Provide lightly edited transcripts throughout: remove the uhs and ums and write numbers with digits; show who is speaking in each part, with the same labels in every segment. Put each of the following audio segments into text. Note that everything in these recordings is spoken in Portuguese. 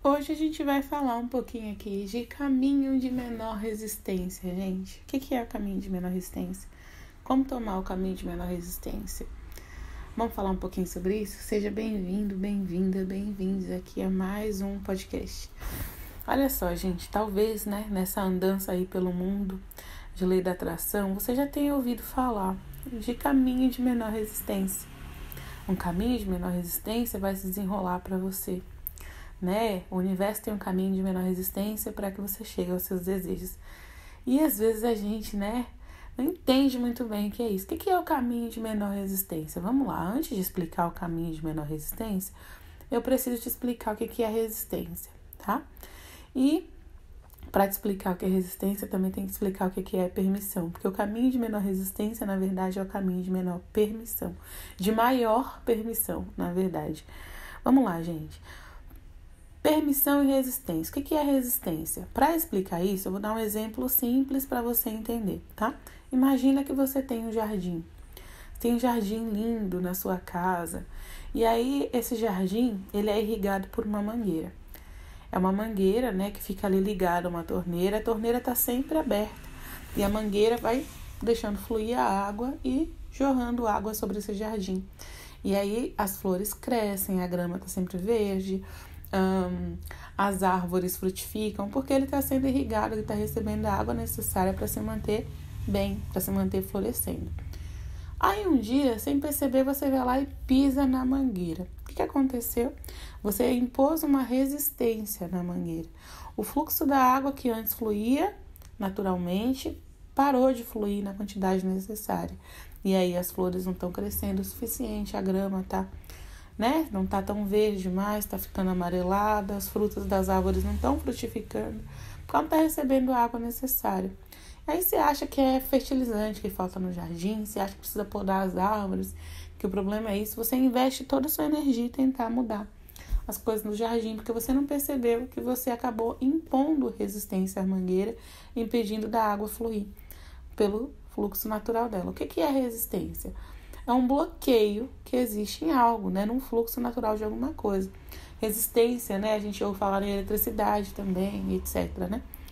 Speaker 1: Hoje a gente vai falar um pouquinho aqui de caminho de menor resistência, gente. O que é o caminho de menor resistência? Como tomar o caminho de menor resistência? Vamos falar um pouquinho sobre isso? Seja bem-vindo, bem-vinda, bem-vindos aqui a mais um podcast. Olha só, gente, talvez, nessa andança aí pelo mundo de lei da atração, você já tenha ouvido falar de caminho de menor resistência. Um caminho de menor resistência vai se desenrolar para você, O universo tem um caminho de menor resistência para que você chegue aos seus desejos. E às vezes a gente, não entende muito bem o que é isso. O que é o caminho de menor resistência? Vamos lá, antes de explicar o caminho de menor resistência, eu preciso te explicar o que é resistência, tá? E para te explicar o que é resistência, também tem que explicar o que é permissão. Porque o caminho de menor resistência, na verdade, é o caminho de menor permissão. De maior permissão, na verdade. Vamos lá, gente. Permissão e resistência. O que é resistência? Para explicar isso, eu vou dar um exemplo simples para você entender, tá? Imagina que você tem um jardim. Tem um jardim lindo na sua casa. E aí, esse jardim, ele é irrigado por uma mangueira. É uma mangueira, que fica ali ligada a uma torneira. A torneira está sempre aberta. E a mangueira vai deixando fluir a água e jorrando água sobre esse jardim. E aí, as flores crescem, a grama está sempre verde, as árvores frutificam, porque ele está sendo irrigado, ele está recebendo a água necessária para se manter bem, para se manter florescendo. Aí um dia, sem perceber, você vai lá e pisa na mangueira. O que aconteceu? Você impôs uma resistência na mangueira. O fluxo da água que antes fluía naturalmente parou de fluir na quantidade necessária. E aí as flores não estão crescendo o suficiente, a grama não tá tão verde mais, tá ficando amarelada, as frutas das árvores não estão frutificando, porque não tá recebendo a água necessária. Aí você acha que é fertilizante que falta no jardim, você acha que precisa podar as árvores, que o problema é isso, você investe toda a sua energia em tentar mudar as coisas no jardim, porque você não percebeu que você acabou impondo resistência à mangueira, impedindo da água fluir pelo fluxo natural dela. O que é resistência? É um bloqueio que existe em algo, num fluxo natural de alguma coisa. Resistência, a gente ouve falar em eletricidade também, etc,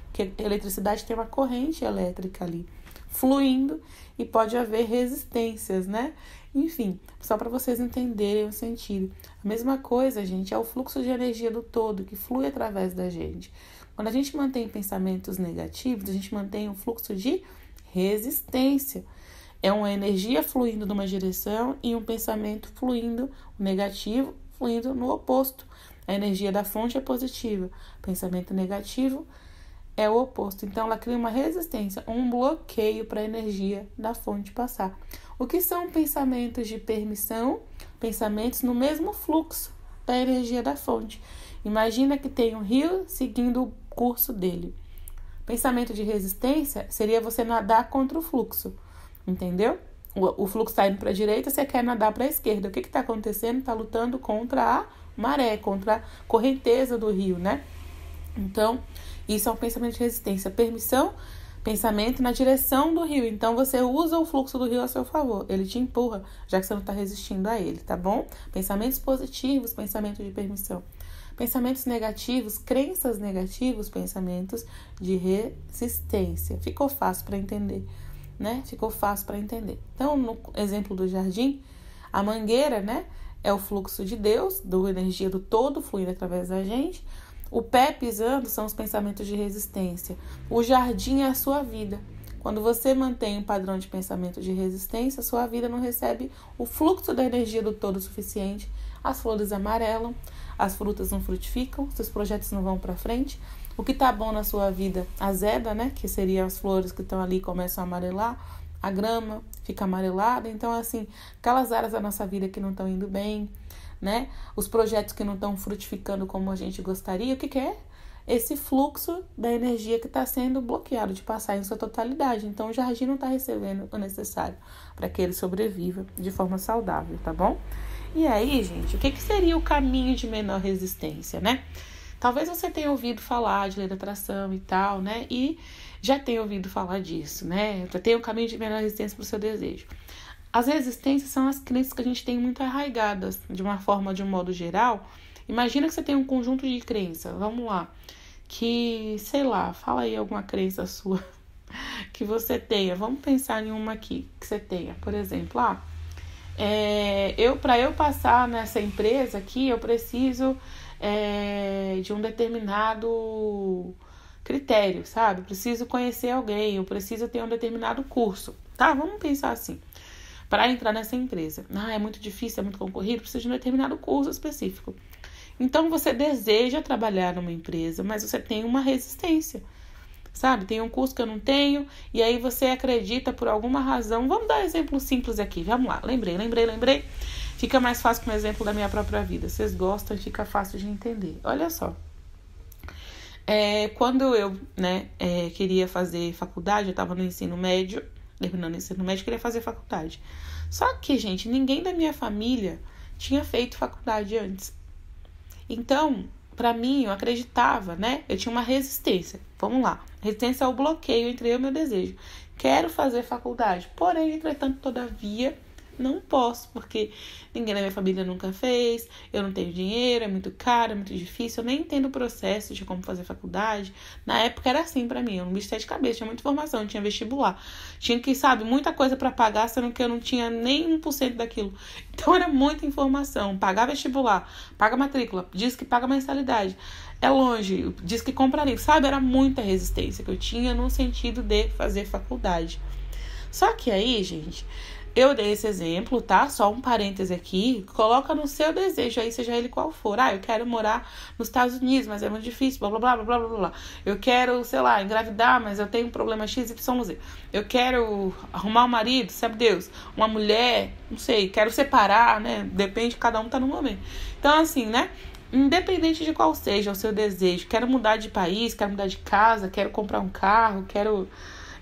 Speaker 1: Porque a eletricidade tem uma corrente elétrica ali, fluindo, e pode haver resistências, Enfim, só para vocês entenderem o sentido. A mesma coisa, gente, é o fluxo de energia do todo, que flui através da gente. Quando a gente mantém pensamentos negativos, a gente mantém um fluxo de resistência. É uma energia fluindo numa direção e um pensamento fluindo, o negativo fluindo no oposto. A energia da fonte é positiva, o pensamento negativo é o oposto. Então, ela cria uma resistência, um bloqueio para a energia da fonte passar. O que são pensamentos de permissão? Pensamentos no mesmo fluxo da energia da fonte. Imagina que tem um rio seguindo o curso dele. Pensamento de resistência seria você nadar contra o fluxo. Entendeu? O fluxo está indo para a direita, você quer nadar para a esquerda. O que está acontecendo? Está lutando contra a maré, contra a correnteza do rio, Então, isso é um pensamento de resistência. Permissão, pensamento na direção do rio. Então, você usa o fluxo do rio a seu favor. Ele te empurra, já que você não está resistindo a ele, tá bom? Pensamentos positivos, pensamento de permissão. Pensamentos negativos, crenças negativas, pensamentos de resistência. Ficou fácil para entender, Ficou fácil para entender. Então, no exemplo do jardim, a mangueira, é o fluxo de Deus, da energia do todo fluindo através da gente. O pé pisando são os pensamentos de resistência. O jardim é a sua vida. Quando você mantém um padrão de pensamento de resistência, sua vida não recebe o fluxo da energia do todo suficiente. As flores amarelam, as frutas não frutificam, seus projetos não vão para frente. O que tá bom na sua vida azeda, que seriam as flores que estão ali, começam a amarelar, a grama fica amarelada. Então, assim, aquelas áreas da nossa vida que não estão indo bem, Os projetos que não estão frutificando como a gente gostaria, o que é? Esse fluxo da energia que está sendo bloqueado de passar em sua totalidade. Então, o jardim não está recebendo o necessário para que ele sobreviva de forma saudável, tá bom? E aí, gente, o que seria o caminho de menor resistência, Talvez você tenha ouvido falar de lei da atração e tal, E já tenha ouvido falar disso, Já tem o caminho de menor resistência para o seu desejo. As resistências são as crenças que a gente tem muito arraigadas, de uma forma, de um modo geral, Imagina que você tem um conjunto de crenças, vamos lá, que, sei lá, fala aí alguma crença sua que você tenha. Vamos pensar em uma aqui que você tenha. Por exemplo, para eu passar nessa empresa aqui, eu preciso de um determinado critério, sabe? Eu preciso conhecer alguém, eu preciso ter um determinado curso, tá? Vamos pensar assim. Para entrar nessa empresa. É muito difícil, é muito concorrido, precisa de um determinado curso específico. Então, você deseja trabalhar numa empresa, mas você tem uma resistência, sabe? Tem um curso que eu não tenho, e aí você acredita por alguma razão. Vamos dar um exemplo simples aqui, vamos lá. Lembrei. Fica mais fácil com o exemplo da minha própria vida. Vocês gostam, fica fácil de entender. Olha só. Quando eu queria fazer faculdade, eu estava no ensino médio, terminando o ensino médio, queria fazer faculdade. Só que, gente, ninguém da minha família tinha feito faculdade antes. Então, pra mim, eu acreditava, né? Eu tinha uma resistência. Vamos lá. Resistência é o bloqueio entre eu e meu desejo. Quero fazer faculdade. Porém, entretanto, todavia, não posso, porque ninguém na minha família nunca fez, eu não tenho dinheiro, é muito caro, é muito difícil, eu nem entendo o processo de como fazer faculdade. Na época era assim pra mim, eu não me de cabeça, tinha muita informação, tinha vestibular, tinha que, muita coisa pra pagar, sendo que eu não tinha nem 1% daquilo. Então era muita informação, pagar vestibular, paga matrícula, diz que paga mensalidade, é longe, diz que compra livro, era muita resistência que eu tinha no sentido de fazer faculdade. Só que aí, gente, eu dei esse exemplo, tá? Só um parêntese aqui. Coloca no seu desejo aí, seja ele qual for. Eu quero morar nos Estados Unidos, mas é muito difícil, blá, blá, blá, blá, blá, blá. Eu quero, engravidar, mas eu tenho um problema XYZ. Eu quero arrumar um marido, sabe Deus? Uma mulher, não sei, quero separar, né? Depende, cada um tá no momento. Então, assim, né? Independente de qual seja o seu desejo, quero mudar de país, quero mudar de casa, quero comprar um carro, quero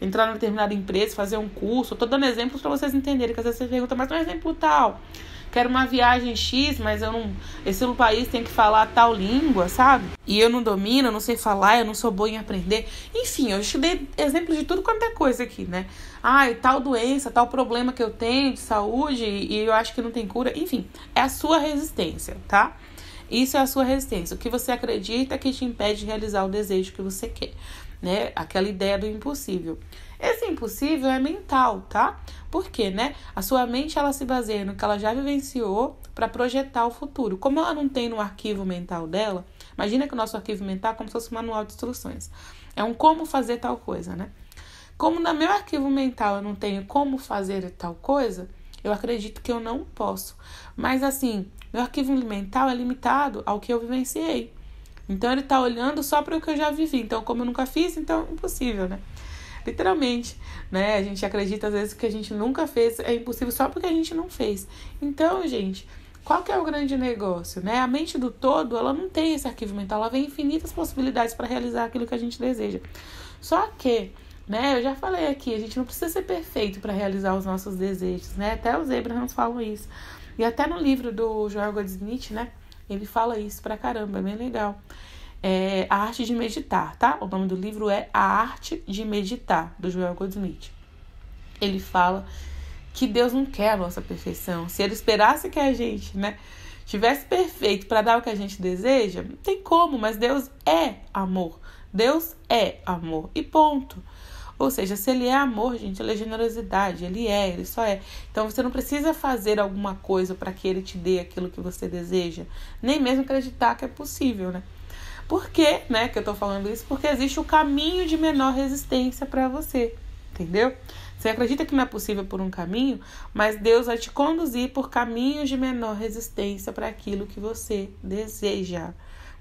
Speaker 1: entrar numa determinada empresa, fazer um curso. Eu tô dando exemplos para vocês entenderem, que às vezes você pergunta, mas não é exemplo tal. Quero uma viagem X, mas esse país tem que falar tal língua, sabe? E eu não domino, eu não sei falar, eu não sou boa em aprender. Enfim, eu te dei exemplos de tudo quanto é coisa aqui, né? Tal doença, tal problema que eu tenho de saúde e eu acho que não tem cura. Enfim, é a sua resistência, tá? Isso é a sua resistência. O que você acredita que te impede de realizar o desejo que você quer, né? Aquela ideia do impossível. Esse impossível é mental, tá? Por quê, né? A sua mente, ela se baseia no que ela já vivenciou para projetar o futuro. Como ela não tem no arquivo mental dela, imagina que o nosso arquivo mental é como se fosse um manual de instruções. É um como fazer tal coisa, né? Como no meu arquivo mental eu não tenho como fazer tal coisa, eu acredito que eu não posso. Mas assim, meu arquivo mental é limitado ao que eu vivenciei. Então ele tá olhando só para o que eu já vivi. Então, como eu nunca fiz, então é impossível, né? Literalmente, né? A gente acredita às vezes que a gente nunca fez, é impossível só porque a gente não fez. Então, gente, qual que é o grande negócio, né? A mente do todo, ela não tem esse arquivo mental, ela vem infinitas possibilidades para realizar aquilo que a gente deseja. Só que, né, eu já falei aqui, a gente não precisa ser perfeito para realizar os nossos desejos, né? Até os Abrahams falam isso. E até no livro do Joel Goldsmith, né? Ele fala isso pra caramba, é bem legal. A Arte de Meditar, tá? O nome do livro é A Arte de Meditar, do Joel Goldsmith. Ele fala que Deus não quer a nossa perfeição. Se ele esperasse que a gente, né, tivesse perfeito para dar o que a gente deseja, não tem como, mas Deus é amor. Deus é amor e ponto. Ou seja, se ele é amor, gente, ele é generosidade, ele só é. Então você não precisa fazer alguma coisa para que ele te dê aquilo que você deseja, nem mesmo acreditar que é possível, né? Por que, né, que eu tô falando isso? Porque existe o caminho de menor resistência para você, entendeu? Você acredita que não é possível por um caminho, mas Deus vai te conduzir por caminhos de menor resistência para aquilo que você deseja,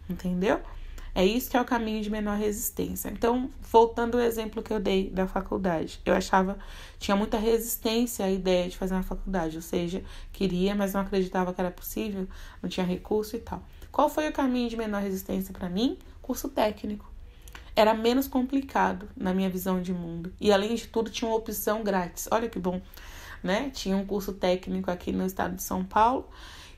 Speaker 1: entendeu? É isso que é o caminho de menor resistência. Então, voltando ao exemplo que eu dei da faculdade, eu tinha muita resistência à ideia de fazer uma faculdade, ou seja, queria, mas não acreditava que era possível, não tinha recurso e tal. Qual foi o caminho de menor resistência para mim? Curso técnico. Era menos complicado na minha visão de mundo. E, além de tudo, tinha uma opção grátis. Olha que bom, né? Tinha um curso técnico aqui no estado de São Paulo,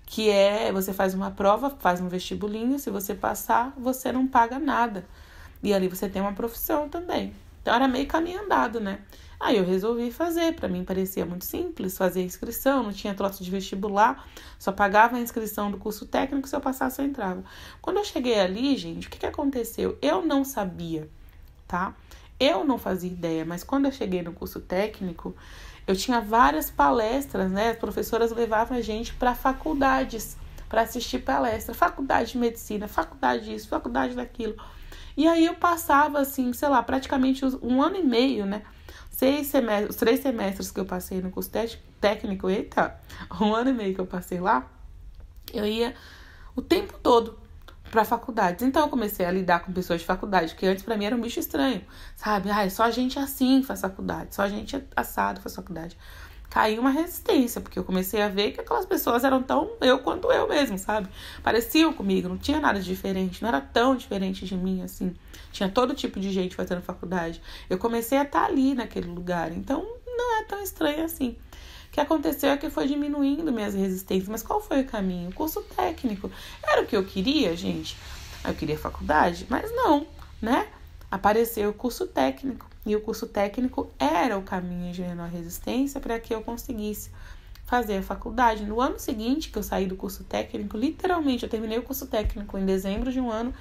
Speaker 1: que você faz uma prova, faz um vestibulinho, se você passar, você não paga nada. E ali você tem uma profissão também. Então era meio caminho andado, né? Aí eu resolvi fazer, para mim parecia muito simples fazer a inscrição, não tinha troço de vestibular, só pagava a inscrição do curso técnico, se eu passasse eu entrava. Quando eu cheguei ali, gente, o que aconteceu? Eu não sabia, tá? Eu não fazia ideia, mas quando eu cheguei no curso técnico, eu tinha várias palestras, né? As professoras levavam a gente para faculdades, para assistir palestra, faculdade de medicina, faculdade disso, faculdade daquilo. E aí eu passava, assim, sei lá, praticamente 1 ano e meio, né? Os 3 semestres que eu passei no curso técnico, 1 ano e meio que eu passei lá, eu ia o tempo todo para faculdades. Então eu comecei a lidar com pessoas de faculdade, que antes para mim era um bicho estranho, sabe? Só gente assim faz faculdade, só gente assado faz faculdade. Caiu uma resistência, porque eu comecei a ver que aquelas pessoas eram tão eu quanto eu mesmo, sabe? Pareciam comigo, não tinha nada de diferente, não era tão diferente de mim, assim. Tinha todo tipo de gente fazendo faculdade. Eu comecei a estar ali naquele lugar, então não é tão estranho assim. O que aconteceu é que foi diminuindo minhas resistências, mas qual foi o caminho? O curso técnico. Era o que eu queria, gente? Eu queria faculdade, mas não, né? Apareceu o curso técnico. E o curso técnico era o caminho de menor resistência para que eu conseguisse fazer a faculdade. No ano seguinte que eu saí do curso técnico, literalmente, eu terminei o curso técnico em dezembro de um ano.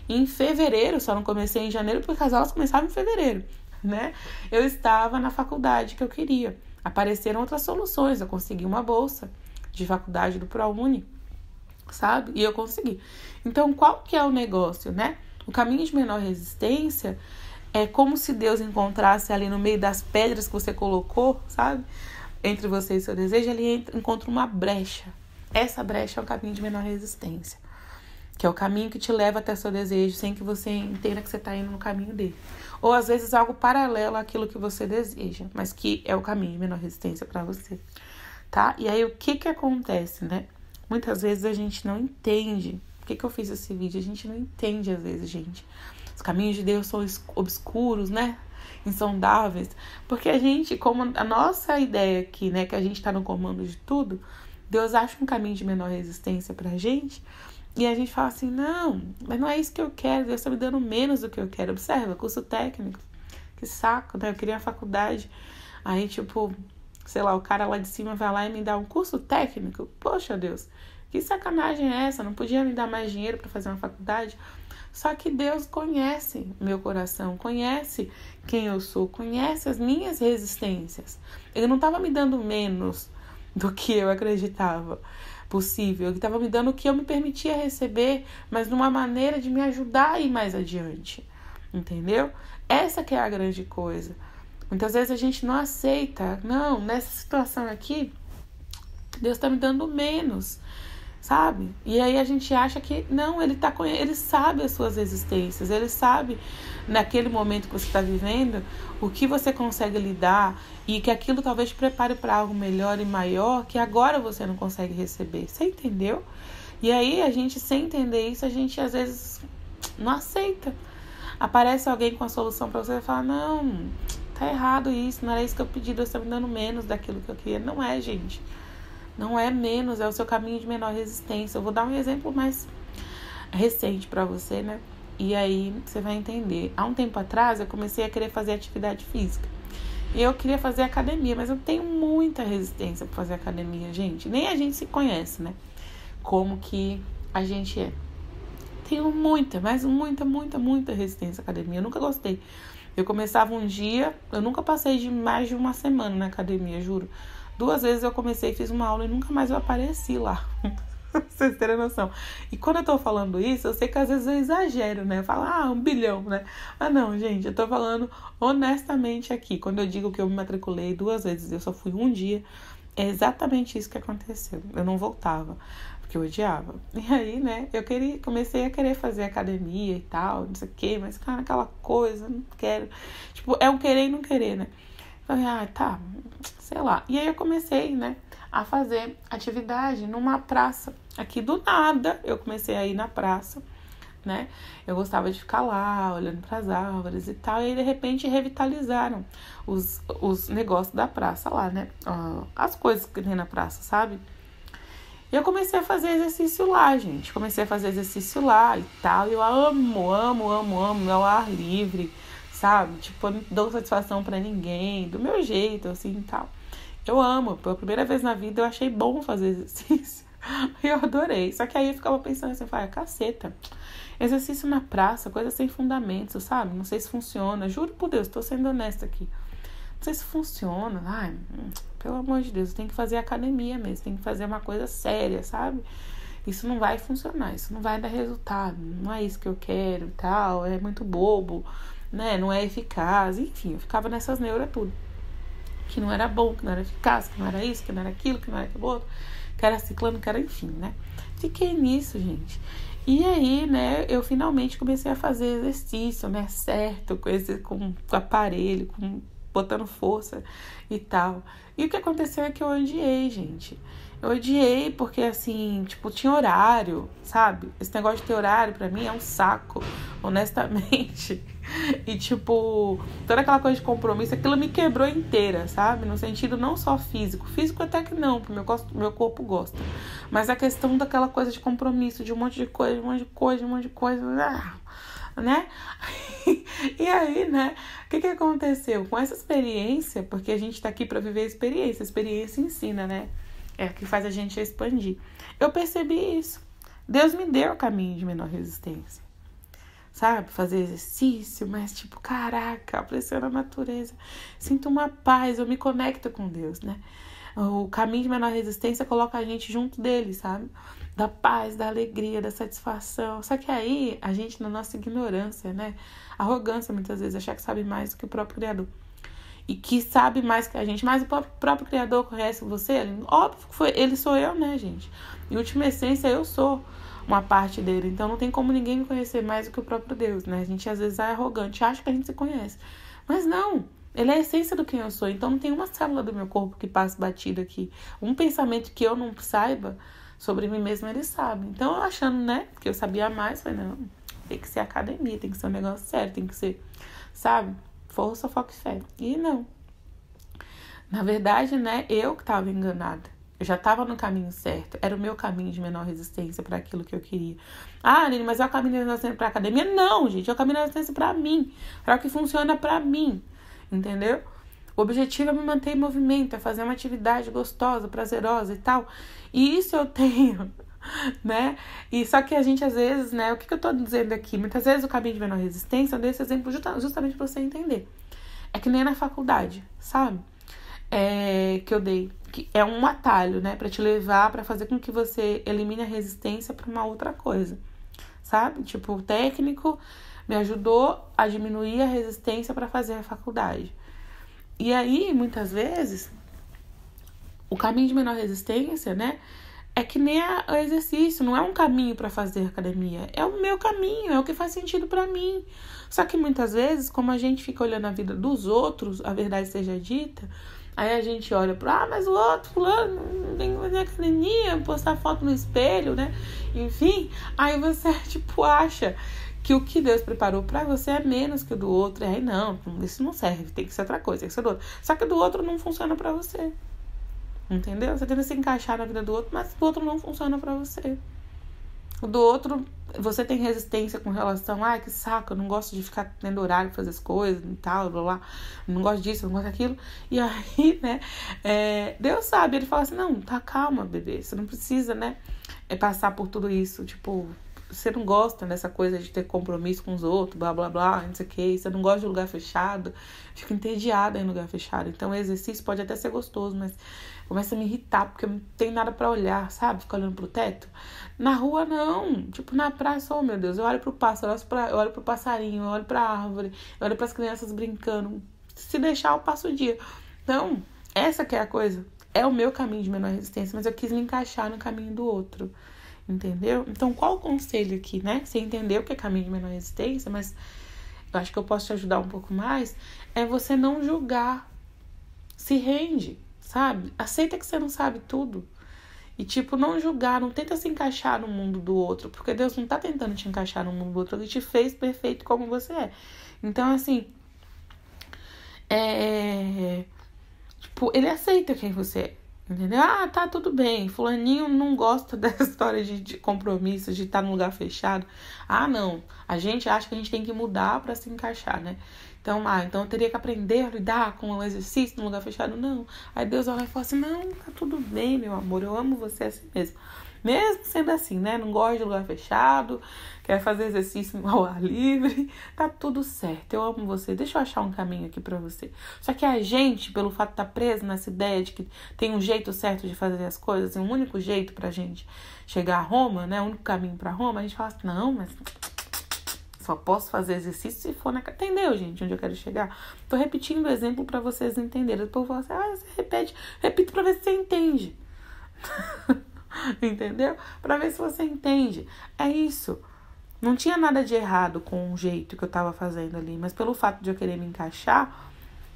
Speaker 1: E em fevereiro, só não comecei em janeiro, porque as aulas começavam em fevereiro, né? Eu estava na faculdade que eu queria. Apareceram outras soluções. Eu consegui uma bolsa de faculdade do ProUni, sabe? E eu consegui. Então, qual que é o negócio, né? O caminho de menor resistência é como se Deus encontrasse ali no meio das pedras que você colocou, sabe? Entre você e seu desejo, ele encontra uma brecha. Essa brecha é o caminho de menor resistência. Que é o caminho que te leva até seu desejo, sem que você entenda que você está indo no caminho dele. Ou às vezes algo paralelo àquilo que você deseja, mas que é o caminho de menor resistência para você. Tá? E aí o que acontece, né? Muitas vezes a gente não entende. Por que eu fiz esse vídeo? A gente não entende às vezes, gente. Os caminhos de Deus são obscuros, né? Insondáveis. Porque a gente, como a nossa ideia aqui, né? Que a gente está no comando de tudo. Deus acha um caminho de menor resistência pra gente. E a gente fala assim, não, mas não é isso que eu quero. Deus está me dando menos do que eu quero. Observa, curso técnico. Que saco, né? Eu queria uma faculdade. Aí, tipo, sei lá, o cara lá de cima vai lá e me dá um curso técnico. Poxa, Deus, que sacanagem é essa? Não podia me dar mais dinheiro para fazer uma faculdade? Só que Deus conhece meu coração, conhece quem eu sou, conhece as minhas resistências. Ele não estava me dando menos do que eu acreditava possível. Ele estava me dando o que eu me permitia receber, mas numa maneira de me ajudar a ir mais adiante. Entendeu? Essa que é a grande coisa. Muitas vezes a gente não aceita. Não, nessa situação aqui, Deus está me dando menos. Sabe? E aí a gente acha que não, ele sabe as suas existências, ele sabe naquele momento que você está vivendo o que você consegue lidar e que aquilo talvez te prepare para algo melhor e maior que agora você não consegue receber. Você entendeu? E aí a gente, sem entender isso, a gente às vezes não aceita. Aparece alguém com a solução para você e fala, não, tá errado isso, não era isso que eu pedi, Deus está me dando menos daquilo que eu queria. Não é, gente. Não é menos, é o seu caminho de menor resistência. Eu vou dar um exemplo mais recente pra você, né? E aí você vai entender. Há um tempo atrás eu comecei a querer fazer atividade física. E eu queria fazer academia, mas eu tenho muita resistência pra fazer academia, gente. Nem a gente se conhece, né? Como que a gente é. Tenho muita resistência à academia. Eu nunca gostei. Eu começava um dia, eu nunca passei de mais de uma semana na academia, juro. 2 vezes eu comecei, fiz uma aula e nunca mais eu apareci lá. Pra vocês terem noção. E quando eu tô falando isso, eu sei que às vezes eu exagero, né? Eu falo, 1 bilhão, né? Não, gente, eu tô falando honestamente aqui. Quando eu digo que eu me matriculei 2 vezes, eu só fui um dia, é exatamente isso que aconteceu. Eu não voltava, porque eu odiava. E aí, né, comecei a querer fazer academia e tal, não sei o quê, mas, cara, aquela coisa, não quero. Tipo, é um querer e não querer, né? Falei, tá, sei lá. E aí eu comecei, né, a fazer atividade numa praça. Aqui do nada, eu comecei a ir na praça, né? Eu gostava de ficar lá, olhando para as árvores e tal. E aí, de repente, revitalizaram os negócios da praça lá, né? As coisas que tem na praça, sabe? E eu comecei a fazer exercício lá, gente. Comecei a fazer exercício lá e tal. E eu amo ao ar livre, sabe? Tipo, eu não dou satisfação pra ninguém, do meu jeito, assim, e tal. Eu amo, pela primeira vez na vida eu achei bom fazer exercício. Eu adorei. Só que aí eu ficava pensando assim, caceta, exercício na praça, coisa sem fundamento, sabe? Não sei se funciona. Juro por Deus, tô sendo honesta aqui. Não sei se funciona. Ai, pelo amor de Deus, eu tenho que fazer academia mesmo. Tem que fazer uma coisa séria, sabe? Isso não vai funcionar, isso não vai dar resultado. Não é isso que eu quero e tal. É muito bobo, né? Não é eficaz. Enfim, eu ficava nessas neuras tudo. Que não era bom, que não era eficaz, que não era isso, que não era aquilo, que não era aquilo outro, que era ciclano, que era enfim, né? Fiquei nisso, gente. E aí, né, eu finalmente comecei a fazer exercício, né, certo, com aparelho, botando força e tal. E o que aconteceu é que eu odiei, gente. Eu odiei porque, assim, tipo, tinha horário, sabe? Esse negócio de ter horário pra mim é um saco, honestamente. E, tipo, toda aquela coisa de compromisso, aquilo me quebrou inteira, sabe? No sentido não só físico. Físico até que não, porque meu corpo gosta. Mas a questão daquela coisa de compromisso, de um monte de coisa, né? E aí, né? O que aconteceu? Com essa experiência, porque a gente tá aqui pra viver a experiência ensina, né? É o que faz a gente expandir. Eu percebi isso. Deus me deu o caminho de menor resistência. Sabe? Fazer exercício, mas tipo, caraca, apreciando a natureza. Sinto uma paz, eu me conecto com Deus, né? O caminho de menor resistência coloca a gente junto dele, sabe? Da paz, da alegria, da satisfação. Só que aí, a gente, na nossa ignorância, né? Arrogância, muitas vezes, achar que sabe mais do que o próprio Criador. E que sabe mais que a gente, mas o próprio Criador conhece você? Óbvio que ele sou eu, né, gente? Em última essência, eu sou uma parte dele. Então, não tem como ninguém me conhecer mais do que o próprio Deus, né? A gente, às vezes, é arrogante, acha que a gente se conhece. Mas não, ele é a essência do quem eu sou. Então, não tem uma célula do meu corpo que passe batida aqui. Um pensamento que eu não saiba sobre mim mesmo, ele sabe. Então, eu achando, né, que eu sabia mais, falei, não, tem que ser academia, tem que ser um negócio sério, tem que ser, sabe? Força, foco e fé. E não. Na verdade, né, eu que estava enganada. Eu já estava no caminho certo. Era o meu caminho de menor resistência para aquilo que eu queria. Ah, Aline, mas é o caminho de menor resistência para academia? Não, gente. É o caminho de menor resistência para mim. Para o que funciona para mim. Entendeu? O objetivo é me manter em movimento. É fazer uma atividade gostosa, prazerosa e tal. E isso eu tenho. Né? E só que a gente, às vezes, né? O que eu tô dizendo aqui? Muitas vezes o caminho de menor resistência, eu dei esse exemplo justamente para você entender. É que nem na faculdade, sabe? Que eu dei. Que é um atalho, né? Pra te levar, pra fazer com que você elimine a resistência pra uma outra coisa. Sabe? Tipo, o técnico me ajudou a diminuir a resistência pra fazer a faculdade. E aí, muitas vezes, o caminho de menor resistência, né? É que nem o exercício, não é um caminho para fazer academia, é o meu caminho, é o que faz sentido para mim. Só que muitas vezes, como a gente fica olhando a vida dos outros, a verdade seja dita, aí a gente olha para, mas o outro fulano não tem que fazer academia, postar foto no espelho, né? Enfim, aí você tipo acha que o que Deus preparou para você é menos que o do outro. E aí não, isso não serve, tem que ser outra coisa, tem que ser do outro. Só que o do outro não funciona para você. Entendeu? Você tenta se encaixar na vida do outro, mas o outro não funciona pra você. O do outro, você tem resistência com relação, que saco, eu não gosto de ficar tendo horário pra fazer as coisas e tal, blá blá, não gosto disso, não gosto daquilo. E aí, né, Deus sabe, ele fala assim, não, tá calma, bebê, você não precisa, né, passar por tudo isso, tipo, você não gosta dessa coisa de ter compromisso com os outros, blá blá blá, não sei o que, você não gosta de lugar fechado, fica entediada em lugar fechado. Então o exercício pode até ser gostoso, mas começa a me irritar, porque não tem nada pra olhar, sabe? Ficar olhando pro teto. Na rua, não. Tipo, na praça, oh meu Deus, eu olho pro pássaro, eu olho pro passarinho, eu olho pra árvore, eu olho pras crianças brincando. Se deixar, eu passo o dia. Então, essa que é a coisa. É o meu caminho de menor resistência, mas eu quis me encaixar no caminho do outro. Entendeu? Então, qual o conselho aqui, né? Você entendeu o que é caminho de menor resistência, mas eu acho que eu posso te ajudar um pouco mais. É você não julgar. Se rende, sabe? Aceita que você não sabe tudo. E, tipo, não julgar, não tenta se encaixar no mundo do outro. Porque Deus não tá tentando te encaixar no mundo do outro. Ele te fez perfeito como você é. Então, assim, tipo, ele aceita quem você é. Entendeu? Ah, tá, tudo bem. Fulaninho não gosta dessa história de compromisso, de estar num lugar fechado. Ah, não. A gente acha que a gente tem que mudar para se encaixar, né? Então eu teria que aprender a lidar com o exercício num lugar fechado. Não. Aí Deus olha e fala assim, não, tá tudo bem, meu amor. Eu amo você assim mesmo. Mesmo sendo assim, né? Não gosto de lugar fechado, quer fazer exercício ao ar livre, tá tudo certo. Eu amo você. Deixa eu achar um caminho aqui pra você. Só que a gente, pelo fato de estar preso nessa ideia de que tem um jeito certo de fazer as coisas, um único jeito pra gente chegar a Roma, né? O único caminho pra Roma, a gente fala assim, não, mas só posso fazer exercício se for na... Entendeu, gente, onde eu quero chegar? Tô repetindo o exemplo pra vocês entenderem. Depois eu falo assim, você repito pra ver se você entende. Entendeu? Pra ver se você entende. É isso. Não tinha nada de errado com o jeito que eu tava fazendo ali, mas pelo fato de eu querer me encaixar,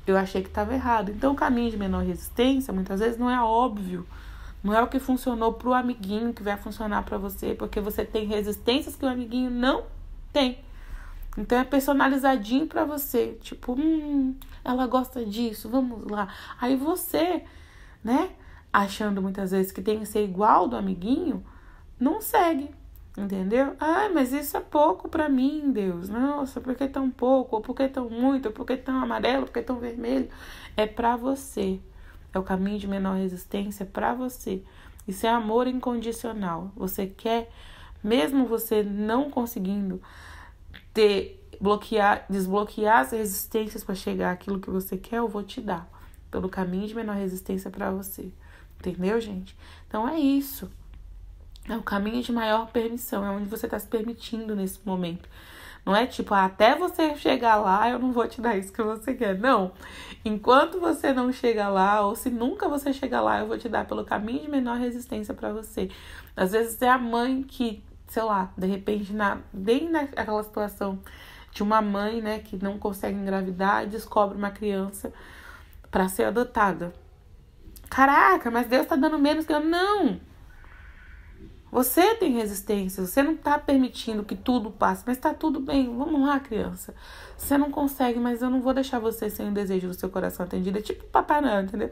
Speaker 1: eu achei que tava errado. Então o caminho de menor resistência, muitas vezes, não é óbvio. Não é o que funcionou pro amiguinho que vai funcionar pra você, porque você tem resistências que o amiguinho não tem. Então é personalizadinho pra você. Tipo, ela gosta disso, vamos lá. Aí você, né, achando muitas vezes que tem que ser igual do amiguinho, não segue, entendeu? Ah, mas isso é pouco pra mim, Deus. Nossa, por que tão pouco? Ou por que tão muito? Ou por que tão amarelo? Por que tão vermelho? É pra você. É o caminho de menor resistência pra você. Isso é amor incondicional. Você quer, mesmo você não conseguindo desbloquear as resistências para chegar àquilo que você quer, eu vou te dar pelo caminho de menor resistência para você. Entendeu, gente? Então é isso. É o caminho de maior permissão, é onde você está se permitindo nesse momento. Não é tipo, até você chegar lá, eu não vou te dar isso que você quer. Não. Enquanto você não chega lá, ou se nunca você chegar lá, eu vou te dar pelo caminho de menor resistência para você. Às vezes é a mãe que, sei lá, de repente, bem naquela situação de uma mãe, né, que não consegue engravidar e descobre uma criança para ser adotada. Caraca, mas Deus tá dando menos que eu. Não! Você tem resistência, você não tá permitindo que tudo passe, mas tá tudo bem, vamos lá, criança. Você não consegue, mas eu não vou deixar você sem o desejo do seu coração atendido. É tipo Papai Noel, entendeu?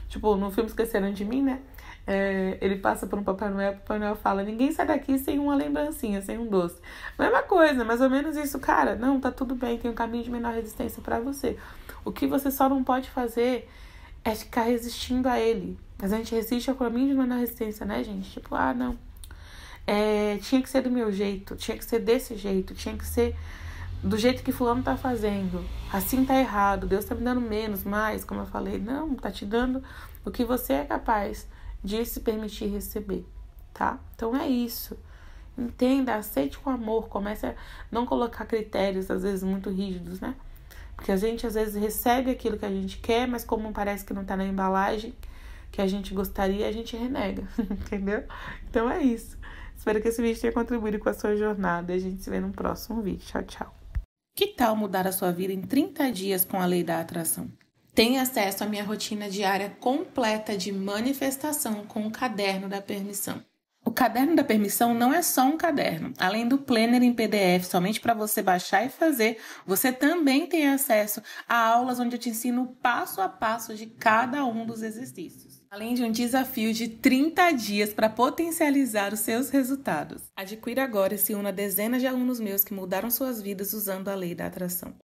Speaker 1: Tipo, no filme Esqueceram de Mim, né? Ele passa por um Papai Noel, o Papai Noel fala, ninguém sai daqui sem uma lembrancinha, sem um doce. Mesma coisa, mais ou menos isso, cara. Não, tá tudo bem, tem um caminho de menor resistência pra você. O que você só não pode fazer é ficar resistindo a ele. Mas a gente resiste ao caminho de menor resistência, né, gente? Tipo, não. Tinha que ser do meu jeito, tinha que ser desse jeito, tinha que ser do jeito que fulano tá fazendo. Assim tá errado, Deus tá me dando menos, mais, como eu falei. Não, tá te dando o que você é capaz de se permitir receber, tá? Então é isso. Entenda, aceite com amor, comece a não colocar critérios, às vezes, muito rígidos, né? Porque a gente, às vezes, recebe aquilo que a gente quer, mas como parece que não tá na embalagem que a gente gostaria, a gente renega, entendeu? Então é isso. Espero que esse vídeo tenha contribuído com a sua jornada e a gente se vê no próximo vídeo. Tchau, tchau. Que tal mudar a sua vida em 30 dias com a lei da atração? Tenha acesso à minha rotina diária completa de manifestação com o Caderno da Permissão. O Caderno da Permissão não é só um caderno. Além do planner em PDF, somente para você baixar e fazer, você também tem acesso a aulas onde eu te ensino passo a passo de cada um dos exercícios. Além de um desafio de 30 dias para potencializar os seus resultados. Adquira agora e se una a dezenas de alunos meus que mudaram suas vidas usando a lei da atração.